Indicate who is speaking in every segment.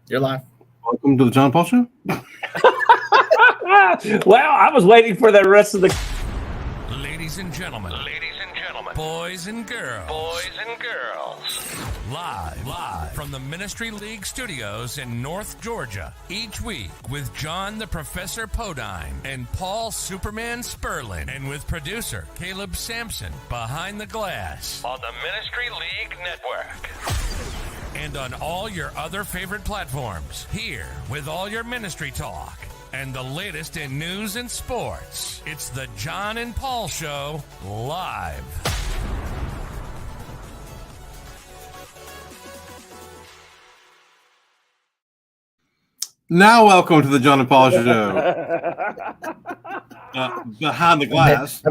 Speaker 1: You're live.
Speaker 2: Welcome to the John Paul Show.
Speaker 3: Well, I was waiting for the rest of the.
Speaker 4: Ladies and gentlemen, boys and girls, live from the Ministry League studios in North Georgia, each week with John the Professor Podine and Paul Superman Sperlin, and with producer Caleb Sampson behind the glass on the Ministry League Network. And on all your other favorite platforms, here with all your ministry talk and the latest in news and sports. It's the John and Paul Show live.
Speaker 2: Now, welcome to the John and Paul Show. Behind the glass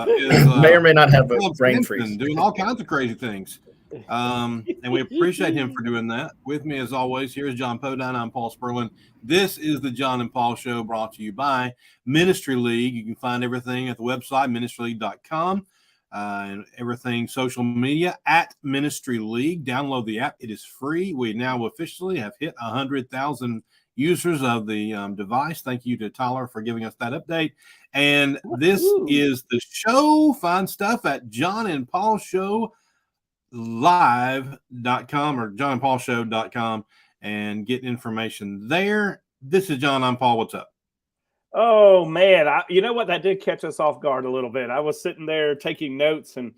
Speaker 2: is
Speaker 1: may or may not have a
Speaker 2: Caleb
Speaker 1: brain
Speaker 2: Sampson
Speaker 1: freeze.
Speaker 2: doing all kinds of crazy things. And we appreciate him for doing that. With me, as always, here's John Podine. I'm Paul Sperlin. This is the John and Paul Show, brought to you by Ministry League. You can find everything at the website, ministryleague.com, and everything social media at Ministry League. Download the app. It is free. We now officially have hit 100,000 users of the device. Thank you to Tyler for giving us that update. And this is the show. Find stuff at John and Paul Show live.com or johnandpaulshow.com and get information there. This is John. I'm Paul. What's up?
Speaker 3: Oh man, you know what? That did catch us off guard a little bit. I was sitting there taking notes and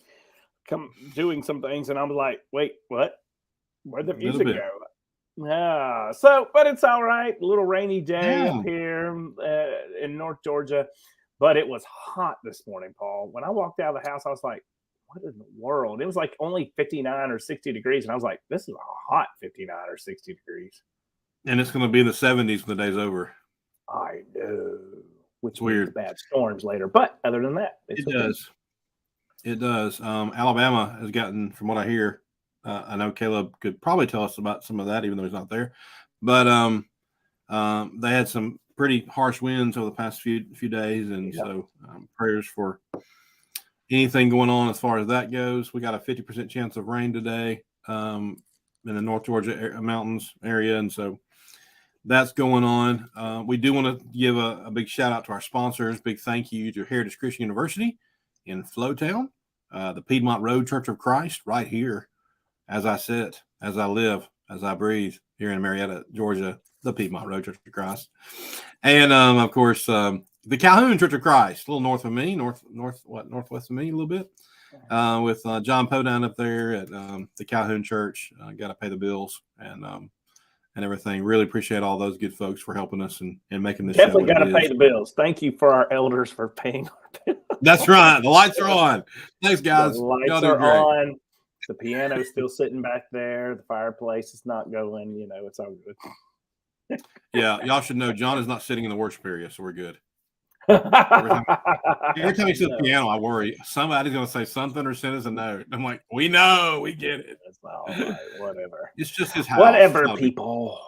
Speaker 3: doing some things, and I was like, "Wait, what? Where'd the music go?" Yeah. But it's all right. A little rainy day up here in North Georgia, but it was hot this morning, Paul. When I walked out of the house, I was like, what in the world? It was like only 59 or 60 degrees. And I was like, this is a hot 59 or 60 degrees.
Speaker 2: And it's going to be in the 70s when the day's over.
Speaker 3: I know. Which
Speaker 2: weird.
Speaker 3: Bad storms later. But other than that,
Speaker 2: it does. It does. Alabama has gotten, from what I hear, I know Caleb could probably tell us about some of that, even though he's not there. But they had some pretty harsh winds over the past few days. And so prayers for anything going on as far as that goes. We got a 50% chance of rain today in the North Georgia mountains area, and so that's going on. We do want to give a big shout out to our sponsors. Big thank you to Heritage Christian University in Flowtown, the Piedmont Road Church of Christ right here, as I sit, as I live, as I breathe here in Marietta, Georgia, the Piedmont Road Church of Christ, and of course the Calhoun Church of Christ, a little north of me, northwest of me a little bit, with John Podine up there at the Calhoun Church. Got to pay the bills and everything. Really appreciate all those good folks for helping us and making this
Speaker 3: definitely
Speaker 2: show.
Speaker 3: Got to pay the bills. Thank you for our elders for paying our bills.
Speaker 2: That's right. The lights are on. Thanks, guys.
Speaker 3: The lights are on. The piano's still sitting back there. The fireplace is not going. You know, it's all good.
Speaker 2: Yeah, y'all should know John is not sitting in the worship area, so we're good. Every time he says piano, I worry somebody's going to say something or send us a note. I'm like, we know, we get it.
Speaker 3: That's all right, whatever.
Speaker 2: It's just his house.
Speaker 3: Whatever, people.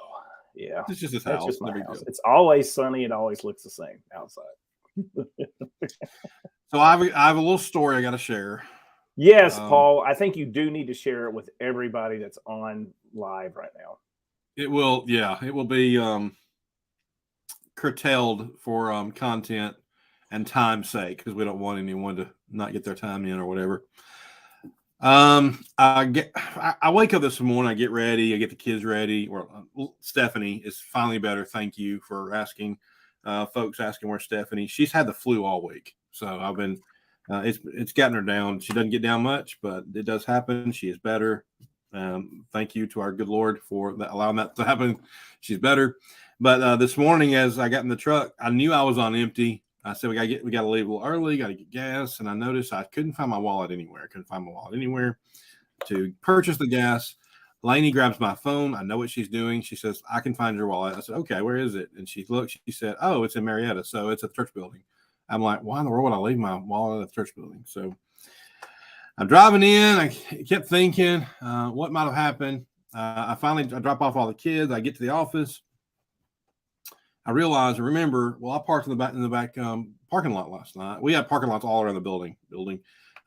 Speaker 3: Yeah,
Speaker 2: it's just his house.
Speaker 3: Just my house. It's always sunny. It always looks the same outside.
Speaker 2: So I have a little story I got to share.
Speaker 3: Yes, Paul. I think you do need to share it with everybody that's on live right now.
Speaker 2: It will, it will be curtailed for content and time's sake, because we don't want anyone to not get their time in or whatever. I wake up this morning, I get ready, I get the kids ready. Stephanie is finally better. Thank you for asking. Folks asking where Stephanie. She's had the flu all week, so I've been. It's gotten her down. She doesn't get down much, but it does happen. She is better. Thank you to our good Lord for allowing that to happen. She's better. But this morning, as I got in the truck, I knew I was on empty. I said, we got to leave a little early, got to get gas. And I noticed I couldn't find my wallet anywhere. I couldn't find my wallet anywhere to purchase the gas. Lainey grabs my phone. I know what she's doing. She says, I can find your wallet. I said, okay, where is it? And she looked, she said, oh, it's in Marietta. So it's at the church building. I'm like, why in the world would I leave my wallet at the church building? So I'm driving in. I kept thinking what might have happened. I drop off all the kids. I get to the office. I remember, I parked in the back parking lot last night. We had parking lots all around the building.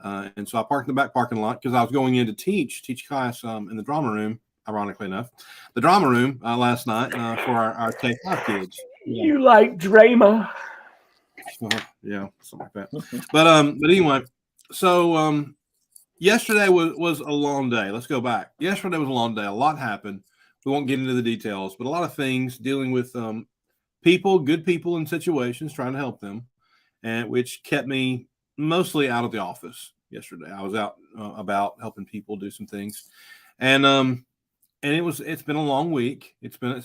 Speaker 2: And so I parked in the back parking lot because I was going in to teach class in the drama room ironically enough, the drama room last night for our K5 kids.
Speaker 3: You like drama.
Speaker 2: Yeah, something like that. But anyway, so yesterday was a long day. Let's go back. Yesterday was a long day. A lot happened. We won't get into the details, but a lot of things dealing with people, good people in situations, trying to help them, and which kept me mostly out of the office yesterday. I was out about helping people do some things, and it's been a long week. It's been a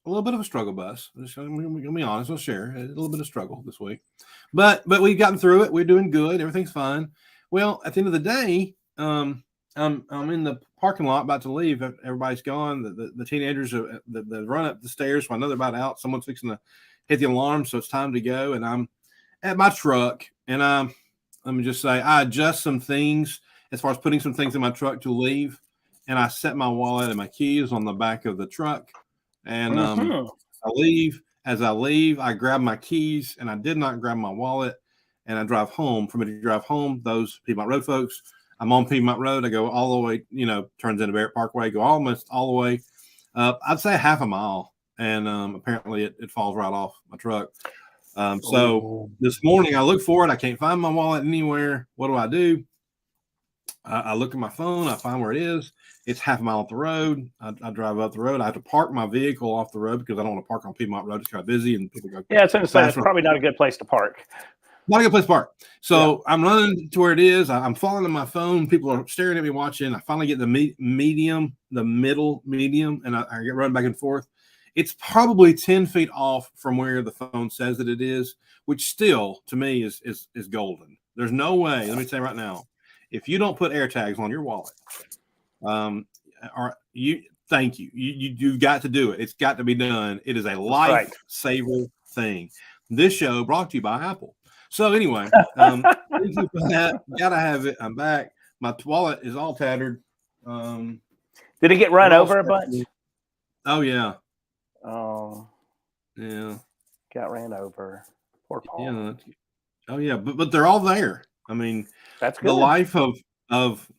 Speaker 2: little bit of a struggle bus. I'm gonna be honest. I'll share a little bit of struggle this week, but we've gotten through it. We're doing good. Everything's fine. Well, at the end of the day, I'm in the parking lot about to leave. Everybody's gone. The teenagers that run up the stairs. So I know they're about out. Someone's fixing to hit the alarm, so it's time to go. And I'm at my truck, and let me just say, I adjust some things as far as putting some things in my truck to leave, and I set my wallet and my keys on the back of the truck, and I leave. As I leave, I grab my keys, and I did not grab my wallet, and I drive home. For me to drive home, those Piedmont Road folks, I'm on Piedmont Road. I go all the way, turns into Barrett Parkway, go almost all the way up, I'd say half a mile, and apparently it falls right off my truck. So this morning I look for it. I can't find my wallet anywhere. What do? I look at my phone. I find where it is. It's half a mile up the road. I drive up the road. I have to park my vehicle off the road because I don't want to park on Piedmont Road. It's kind of busy and people go.
Speaker 3: Yeah, it's going to say it's probably not a good place to park.
Speaker 2: Not a good place to park. So I'm running to where it is. I'm falling on my phone. People are staring at me watching. I finally get the middle medium, and I get running back and forth. It's probably 10 feet off from where the phone says that it is, which still to me is golden. There's no way. Let me say right now, if you don't put AirTags on your wallet, thank you. You've got to do it. It's got to be done. It is a lifesaver thing. This show brought to you by Apple. So anyway, thank you for that. Gotta have it. I'm back. My wallet is all tattered.
Speaker 3: Did it get run over a bunch?
Speaker 2: Oh yeah.
Speaker 3: Oh
Speaker 2: yeah.
Speaker 3: Got ran over. Poor Paul.
Speaker 2: Yeah. Oh yeah, but they're all there. I mean,
Speaker 3: that's good.
Speaker 2: The life of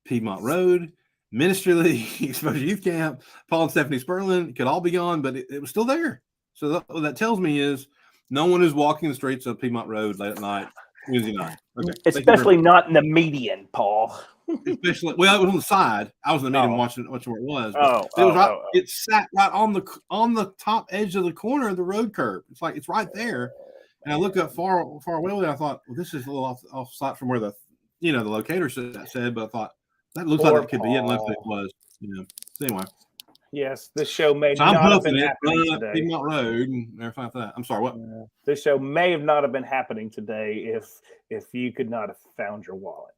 Speaker 2: Piedmont Road, Ministry League, Exposure Youth Camp, Paul and Stephanie Sperlin could all be gone, but it was still there. So what that tells me is no one is walking the streets of Piedmont Road late at night, Wednesday night. Okay.
Speaker 3: Especially not in the median, Paul.
Speaker 2: Especially, well, it was on the side. I was in the median watching where it was. It sat right on the top edge of the corner of the road curb. It's like it's right there. And I looked up far away, and I thought, well, this is a little off site from where the locator said, but I thought that looks like it could be it, unless it was. So anyway.
Speaker 3: Yes, this show may not have been happening today.
Speaker 2: Piedmont Road and everything like that. I'm sorry, what?
Speaker 3: This show may have not have been happening today if you could not have found your wallet.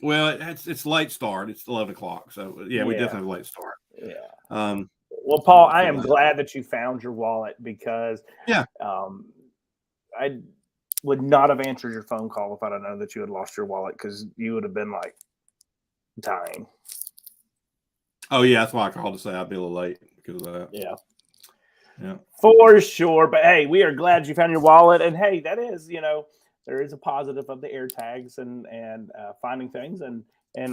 Speaker 2: Well, it's late start. It's 11 o'clock, so we definitely have a late start.
Speaker 3: Yeah.
Speaker 2: Well,
Speaker 3: Paul, I am glad that you found your wallet because I would not have answered your phone call if I'd have known that you had lost your wallet because you would have been like dying.
Speaker 2: Oh yeah, that's why I called to say I'd be a little late because of that. Yeah,
Speaker 3: for sure. But hey, we are glad you found your wallet, and hey, that is there is a positive of the AirTags and finding things, and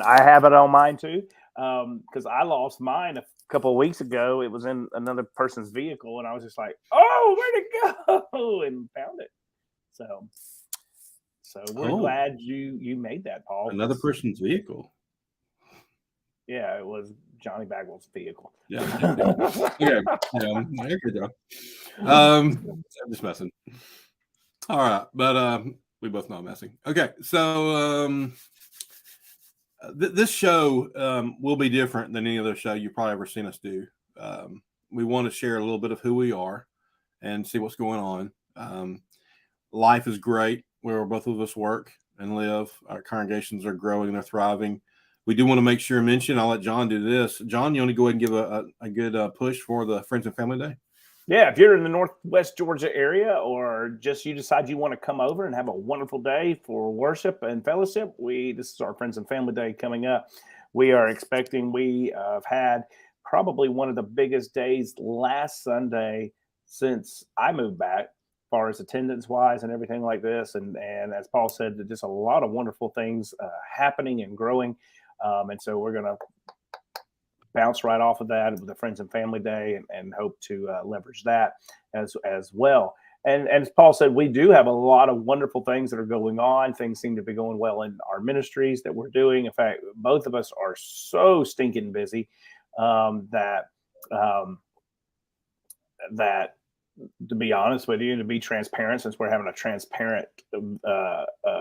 Speaker 3: I have it on mine too because I lost mine a couple of weeks ago. It was in another person's vehicle, and I was just like, "Oh, where'd it go?" and found it. So we're glad you made that, Paul.
Speaker 2: Another person's vehicle.
Speaker 3: Yeah, it was Johnny Bagwell's vehicle.
Speaker 2: Yeah. There you go. I'm just messing. All right, but we both know I'm messing. Okay, so this show will be different than any other show you've probably ever seen us do. We want to share a little bit of who we are and see what's going on. Life is great where both of us work and live. Our congregations are growing, they're thriving. We do want to make sure and mention, I'll let John do this. John, you want to go ahead and give a good push for the Friends and Family Day?
Speaker 3: Yeah, if you're in the Northwest Georgia area or just you decide you want to come over and have a wonderful day for worship and fellowship, this is our Friends and Family Day coming up. We are expecting, we have had probably one of the biggest days last Sunday since I moved back, as far as attendance-wise and everything like this. And as Paul said, just a lot of wonderful things happening and growing. And so we're going to bounce right off of that with the Friends and Family Day, and hope to leverage that as well. And as Paul said, we do have a lot of wonderful things that are going on. Things seem to be going well in our ministries that we're doing. In fact, both of us are so stinking busy that to be honest with you, to be transparent, since we're having a transparent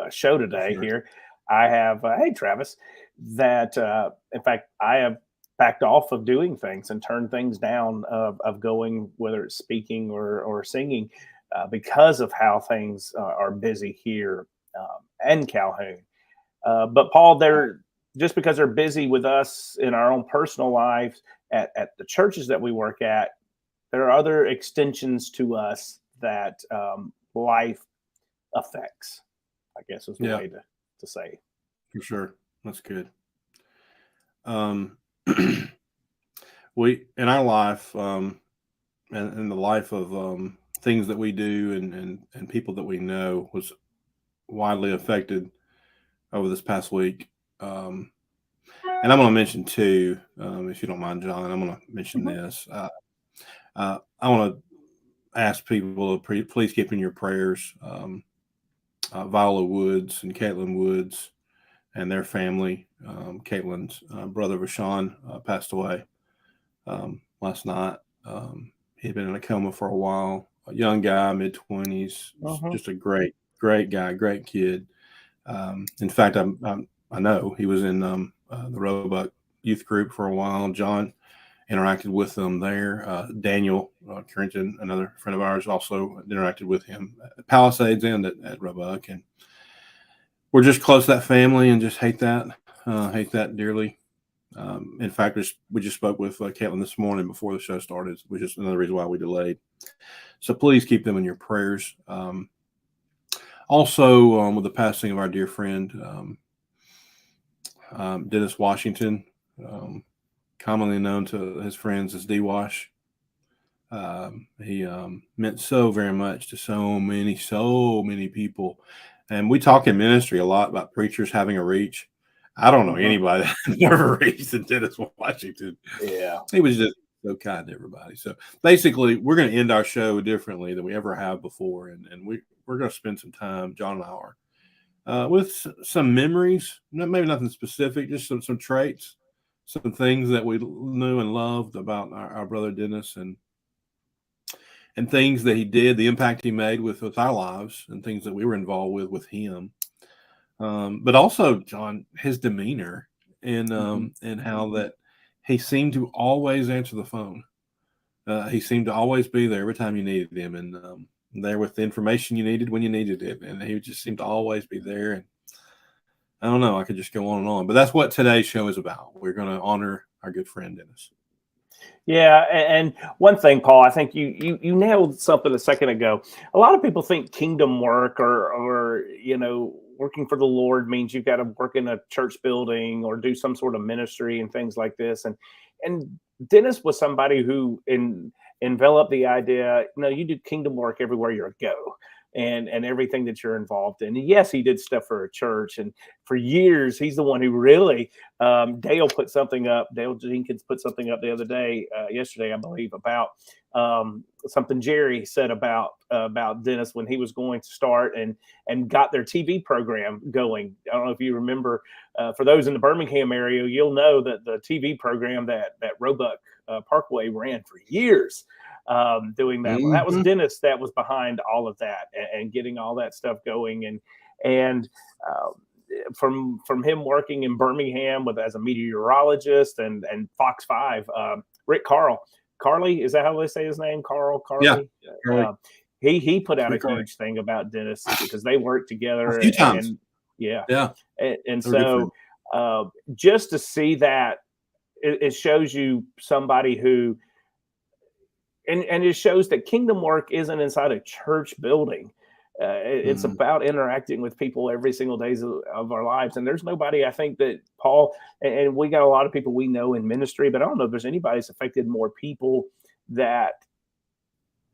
Speaker 3: show today here, I have, hey, Travis, that in fact, I have backed off of doing things and turned things down of going, whether it's speaking or singing, because of how things are busy here and Calhoun. But Paul, they're just because they're busy with us in our own personal lives at the churches that we work at, there are other extensions to us that life affects, I guess is the way to say.
Speaker 2: For sure. That's good. We, in our life, and in the life of things that we do and people that we know, was widely affected over this past week. And I'm going to mention two, if you don't mind, John. I'm going to mention this. I want to ask people to please keep in your prayers Viola Woods and Caitlin Woods and their family. Caitlin's brother Rashawn passed away last night. He'd been in a coma for a while. A young guy, mid-20s, just a great guy, great kid. In fact, I know he was in the Roebuck youth group for a while. John interacted with them there. Daniel Carrington, another friend of ours, also interacted with him at Palisades and at Roebuck. And we're just close to that family and just hate that dearly. In fact, we just spoke with Caitlin this morning before the show started, which is another reason why we delayed. So please keep them in your prayers. Also, with the passing of our dear friend, Dennis Washington, commonly known to his friends as D-Wash. He meant so very much to so many people. And we talk in ministry a lot about preachers having a reach. I don't know anybody that never reached than Dennis Washington.
Speaker 3: Yeah.
Speaker 2: He was just so kind to everybody. So basically, we're going to end our show differently than we ever have before. And we're going to spend some time, John and I are, with some memories, maybe nothing specific, just some traits, some things that we knew and loved about our brother Dennis, and things that he did, the impact he made with our lives, and things that we were involved with him. But also, John, his demeanor and how that he seemed to always answer the phone. He seemed to always be there every time you needed him, and there with the information you needed when you needed it. And he just seemed to always be there. And I don't know, I could just go on and on, but that's what today's show is about. We're going to honor our good friend Dennis.
Speaker 3: Yeah, and one thing, Paul, I think you nailed something a second ago. A lot of people think kingdom work or working for the Lord means you've got to work in a church building or do some sort of ministry and things like this. And Dennis was somebody who enveloped the idea, you do kingdom work everywhere you go. And everything that you're involved in. And yes, he did stuff for a church, and for years he's the one who really Dale Jenkins put something up the other day, yesterday I believe, about something Jerry said about Dennis when he was going to start and got their TV program going. I don't know if you remember, for those in the Birmingham area, you'll know that the TV program that Roebuck Parkway ran for years. Doing that. Well, that was Dennis that was behind all of that and getting all that stuff going. And from him working in Birmingham as a meteorologist and Fox 5, Rick Carly, is that how they say his name? Carly?
Speaker 2: Yeah.
Speaker 3: He put out a huge thing about Dennis because they worked together
Speaker 2: a few times.
Speaker 3: And so just to see that, it shows you somebody who, and it shows that kingdom work isn't inside a church building. It's about interacting with people every single day of our lives. And there's nobody, I think, that Paul, and we got a lot of people we know in ministry, but I don't know if there's anybody that's affected more people than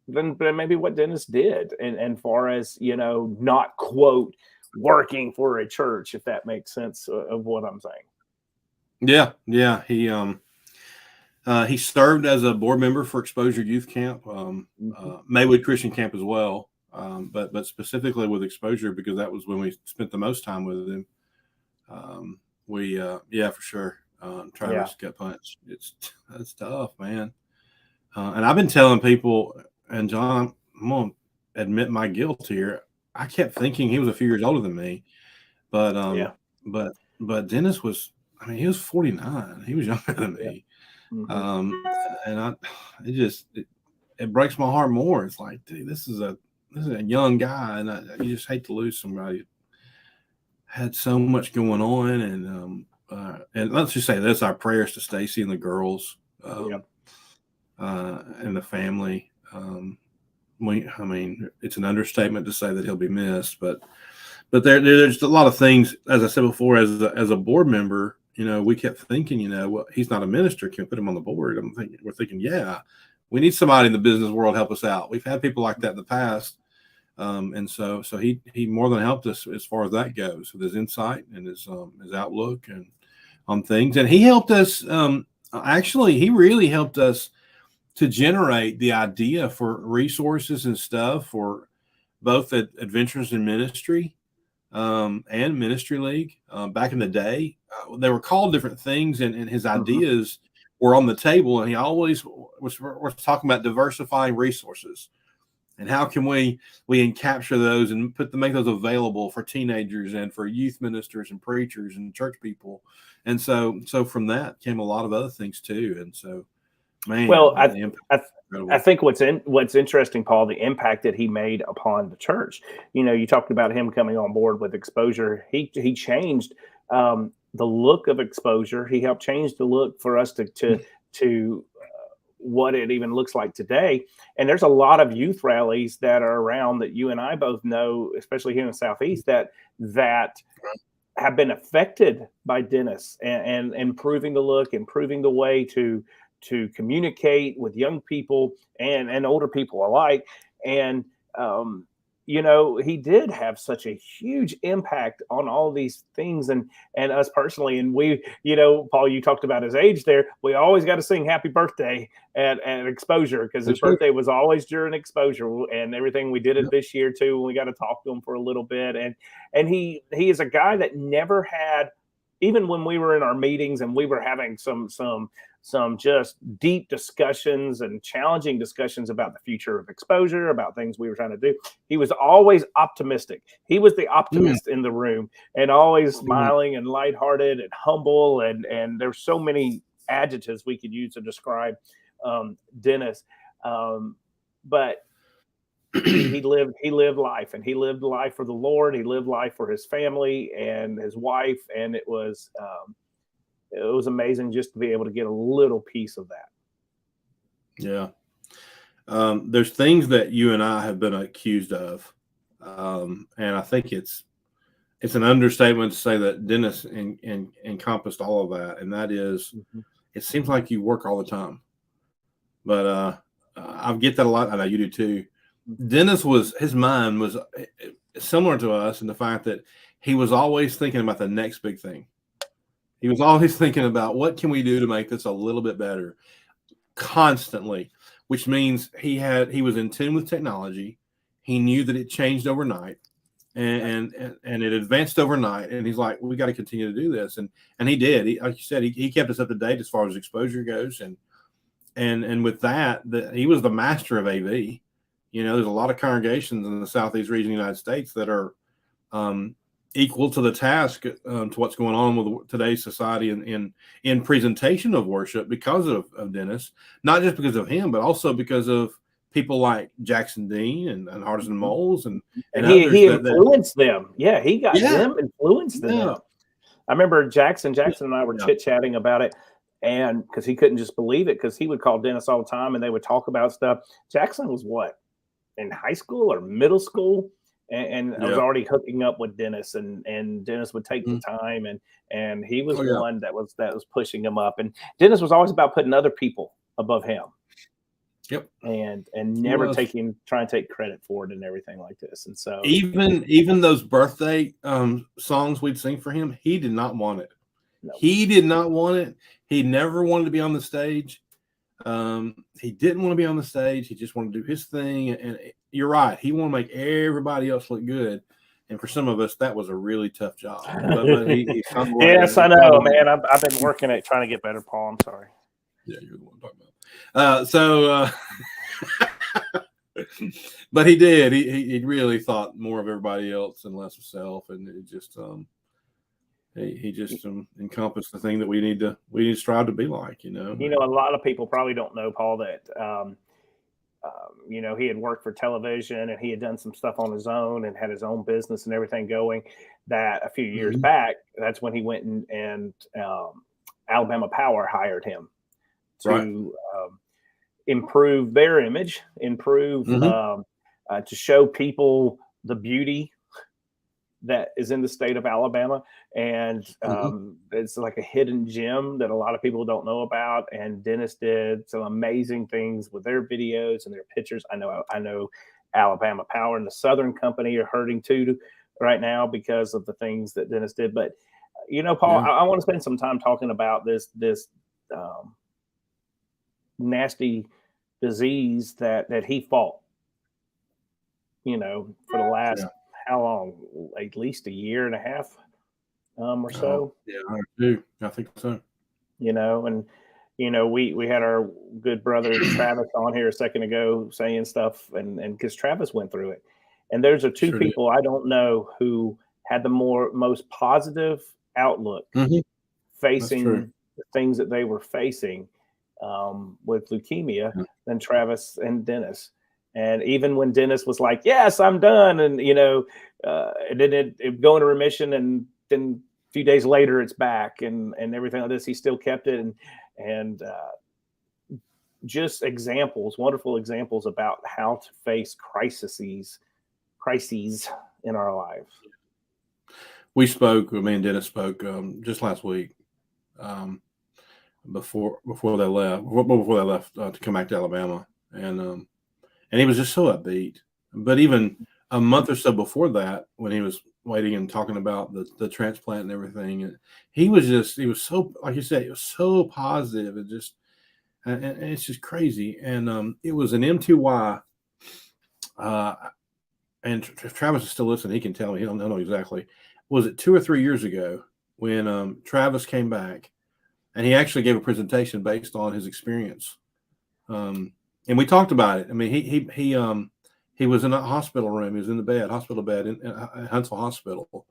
Speaker 3: maybe what Dennis did. And far as, not quote, working for a church, if that makes sense of what I'm saying.
Speaker 2: Yeah. He served as a board member for Exposure Youth Camp, Maywood Christian Camp as well, but specifically with Exposure because that was when we spent the most time with him. For sure. Travis Gut Punch. That's tough, man. And I've been telling people, and John, I'm gonna admit my guilt here. I kept thinking he was a few years older than me, but Dennis was. I mean, he was 49. He was younger than me. And it breaks my heart more. It's like, dude, this is a young guy, and you just hate to lose somebody who had so much going on. And let's just say this: our prayers to Stacy and the girls, and the family. It's an understatement to say that he'll be missed, but there's a lot of things. As I said before, as a board member. We kept thinking, well, he's not a minister. Can we put him on the board? We're thinking, yeah, we need somebody in the business world to help us out. We've had people like that in the past. And so he more than helped us as far as that goes with his insight and his outlook and on things. And he helped us. Actually, he really helped us to generate the idea for resources and stuff for both Adventures in Ministry and Ministry League back in the day. They were called different things, and his ideas were on the table, and he always was talking about diversifying resources and how can we capture those and make those available for teenagers and for youth ministers and preachers and church people. And so from that came a lot of other things too. And so, man,
Speaker 3: I think what's interesting, Paul, the impact that he made upon the church. You talked about him coming on board with Exposure. He changed the look of Exposure. He helped change the look for us to what it even looks like today. And there's a lot of youth rallies that are around that you and I both know, especially here in the Southeast, that have been affected by Dennis and improving the look, improving the way to communicate with young people and older people alike. And, he did have such a huge impact on all these things and us personally. And we, Paul, you talked about his age there. We always got to sing happy birthday at Exposure because his birthday was always during Exposure and everything. We did it this year too. And we got to talk to him for a little bit. And he is a guy that never had, even when we were in our meetings and we were having some just deep discussions and challenging discussions about the future of Exposure, about things we were trying to do. He was always optimistic. He was the optimist in the room and always smiling and lighthearted and humble. And there's so many adjectives we could use to describe Dennis. But he lived life, and he lived life for the Lord. He lived life for his family and his wife. And it was amazing just to be able to get a little piece of that.
Speaker 2: Yeah. There's things that you and I have been accused of. And I think it's an understatement to say that Dennis encompassed all of that. And that is, it seems like you work all the time, but I get that a lot. I know you do too. Dennis his mind was similar to us in the fact that he was always thinking about the next big thing. He was always thinking about what can we do to make this a little bit better constantly, which means he was in tune with technology. He knew that it changed overnight and it advanced overnight. And he's like, we got to continue to do this. And he did. Like you said, he kept us up to date as far as Exposure goes. And with that, he was the master of AV. There's a lot of congregations in the Southeast region of the United States that are equal to the task to what's going on with today's society in presentation of worship because of Dennis, not just because of him, but also because of people like Jackson Dean and Hardison Moles and
Speaker 3: he influenced them. Yeah, he got them influeed them. I remember Jackson and I were chit-chatting about it, and because he couldn't just believe it, because he would call Dennis all the time and they would talk about stuff. Jackson was what, in high school or middle school? And I was already hooking up with Dennis, and Dennis would take the time, and he was the one that was pushing him up. And Dennis was always about putting other people above him.
Speaker 2: Yep.
Speaker 3: And never trying to take credit for it and everything like this. And so
Speaker 2: even those birthday songs we'd sing for him, he did not want it. No. He did not want it. He never wanted to be on the stage. He didn't want to be on the stage. He just wanted to do his thing. And you're right. He wanted to make everybody else look good. And for some of us, that was a really tough job. But he
Speaker 3: yes, I know, man. I've been working at trying to get better, Paul. I'm sorry.
Speaker 2: Yeah, you're the one talking about. But he did. He really thought more of everybody else and less of self, and it just he just encompassed the thing that we need to strive to be like. You know,
Speaker 3: a lot of people probably don't know, Paul, that he had worked for television and he had done some stuff on his own and had his own business and everything going. That a few years back, that's when he went and Alabama Power hired him to improve their image, to show people the beauty that is in the state of Alabama. And it's like a hidden gem that a lot of people don't know about. And Dennis did some amazing things with their videos and their pictures. I know Alabama Power and the Southern Company are hurting too right now because of the things that Dennis did. But, Paul, I want to spend some time talking about this nasty disease that he fought, for the last how long? At least a year and a half or so.
Speaker 2: I think so.
Speaker 3: And we had our good brother Travis on here a second ago saying stuff, and because Travis went through it. And those are two people I don't know who had the most positive outlook facing the things that they were facing with leukemia than Travis and Dennis. And even when Dennis was like, "Yes, I'm done," and and then it go into remission, and then a few days later it's back, and everything like this, he still kept it, and just wonderful examples about how to face crises in our lives.
Speaker 2: We spoke. Me and Dennis spoke just last week, before they left to come back to Alabama, and he was just so upbeat. But even a month or so before that, when he was waiting and talking about the transplant and everything, he was so, like you said, he was so positive and it's just crazy. And it was an M2Y. And Travis is still listening. He can tell me. He don't know exactly. Was it 2 or 3 years ago when Travis came back, and he actually gave a presentation based on his experience. And we talked about it. I mean, he was in a hospital room. He was in the hospital bed in Huntsville Hospital.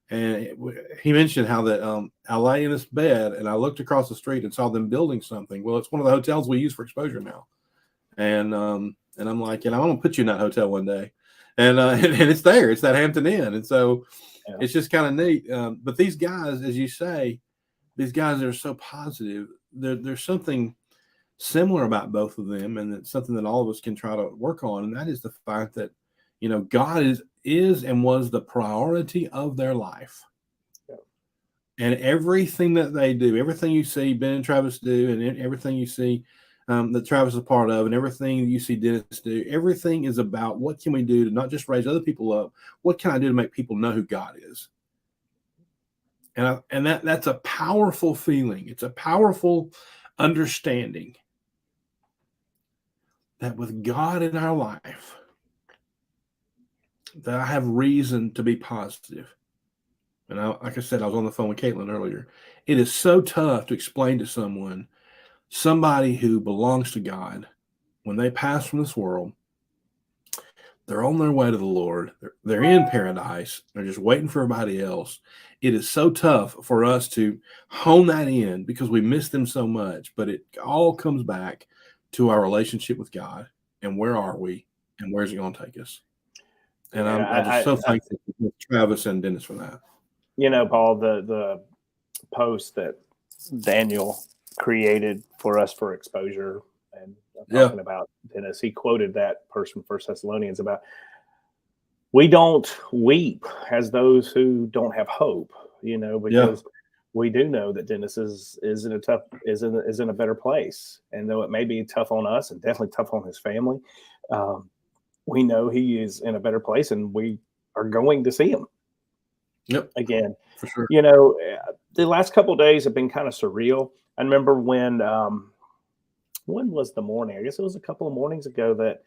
Speaker 2: And he mentioned how that I lay in this bed and I looked across the street and saw them building something. Well, it's one of the hotels we use for exposure now. And I'm like, I'm going to put you in that hotel one day. And it's there. It's that Hampton Inn. And so it's just kind of neat. But these guys, as you say, these guys are so positive. There's something similar about both of them, and it's something that all of us can try to work on. And that is the fact that, God is and was the priority of their life. Yeah. And everything that they do, everything you see Ben and Travis do, and everything you see that Travis is a part of, and everything you see Dennis do, everything is about what can we do to not just raise other people up, what can I do to make people know who God is? And that's a powerful feeling. It's a powerful understanding that with God in our life, that I have reason to be positive. And like I said, I was on the phone with Caitlin earlier. It is so tough to explain to somebody who belongs to God, when they pass from this world, they're on their way to the Lord. They're in paradise. They're just waiting for everybody else. It is so tough for us to hone that in because we miss them so much. But it all comes back to our relationship with God, and where are we, and where's it going to take us? And I'm just so thankful to Travis and Dennis for that.
Speaker 3: Paul, the post that Daniel created for us for exposure, and talking about Dennis, he quoted that person, 1 Thessalonians, about we don't weep as those who don't have hope, because we do know that Dennis is in a better place. And though it may be tough on us and definitely tough on his family, we know he is in a better place, and we are going to see him again.
Speaker 2: For sure.
Speaker 3: The last couple of days have been kind of surreal. I remember when when was the morning? I guess it was a couple of mornings ago that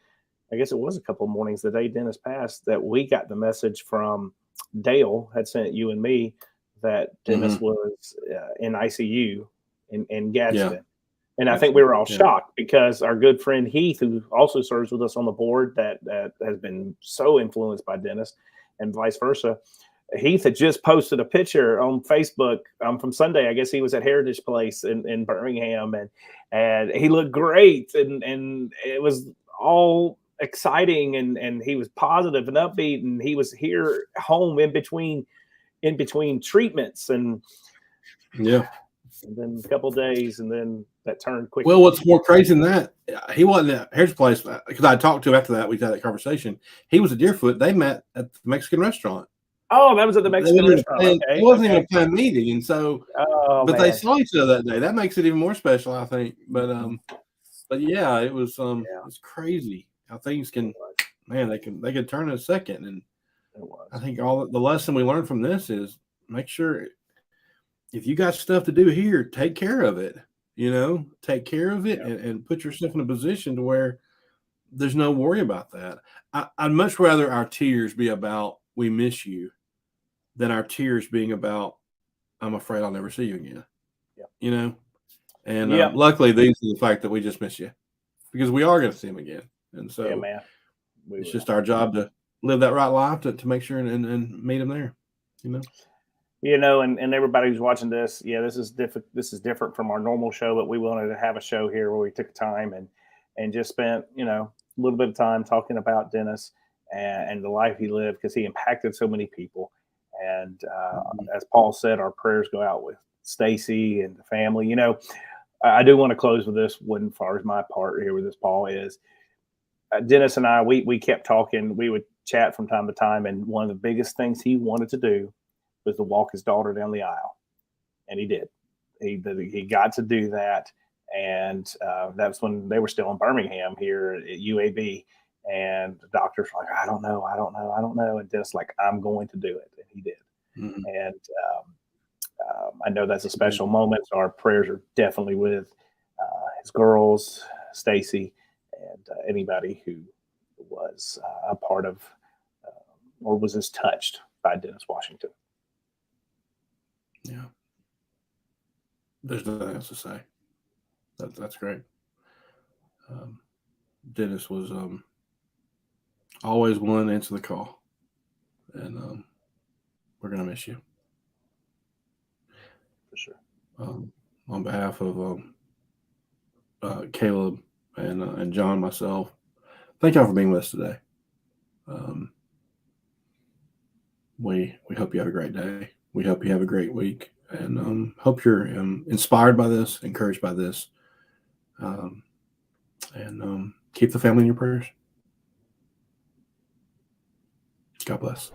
Speaker 3: I guess it was a couple of mornings the day Dennis passed that we got the message from Dale had sent you and me that Dennis was in ICU in Gadsden. And I think we were all shocked because our good friend Heath, who also serves with us on the board, that has been so influenced by Dennis and vice versa. Heath had just posted a picture on Facebook from Sunday. I guess he was at Heritage Place in Birmingham, and he looked great, and it was all exciting, and he was positive and upbeat, and he was here home in between treatments, and then a couple of days, and then that turned quickly.
Speaker 2: Well, what's more crazy than that, he wasn't at Heritage Place because I talked to him after that. We had that conversation. He was at Deerfoot. They met at the Mexican restaurant.
Speaker 3: Oh, that was at the Mexican restaurant.
Speaker 2: It wasn't even a planned meeting, and so. But they saw each other that day. That makes it even more special, I think. But yeah, it was it's crazy how things can, man. They can turn in a second, and I think all the lesson we learned from this is make sure if you got stuff to do here, take care of it. Take care of it and put yourself in a position to where there's no worry about that. I'd much rather our tears be about we miss you than our tears being about I'm afraid I'll never see you again. And luckily these are the fact that we just miss you because we are going to see him again. And so it's just our job to live that right life to make sure and meet him there.
Speaker 3: And everybody who's watching this, this is different. This is different from our normal show, but we wanted to have a show here where we took time and just spent, a little bit of time talking about Dennis and the life he lived because he impacted so many people. And as Paul said, our prayers go out with Stacy and the family. I do want to close with this one as far as my part here with this, Paul, is Dennis and I, we kept talking. We would chat from time to time. And one of the biggest things he wanted to do was to walk his daughter down the aisle. And he did. He got to do that. And that's when they were still in Birmingham here at UAB. And the doctor's like, I don't know. And Dennis like, I'm going to do it. And he did. Mm-hmm. And I know that's a special moment. So our prayers are definitely with his girls, Stacy, and anybody who was a part of or was as touched by Dennis Washington.
Speaker 2: Yeah. There's nothing else to say. That's great. Dennis was always willing to answer the call. And we're going to miss you.
Speaker 3: For sure.
Speaker 2: On behalf of Caleb and John, myself, thank y'all for being with us today. We hope you have a great day. We hope you have a great week, and hope you're inspired by this, encouraged by this, and keep the family in your prayers. God bless.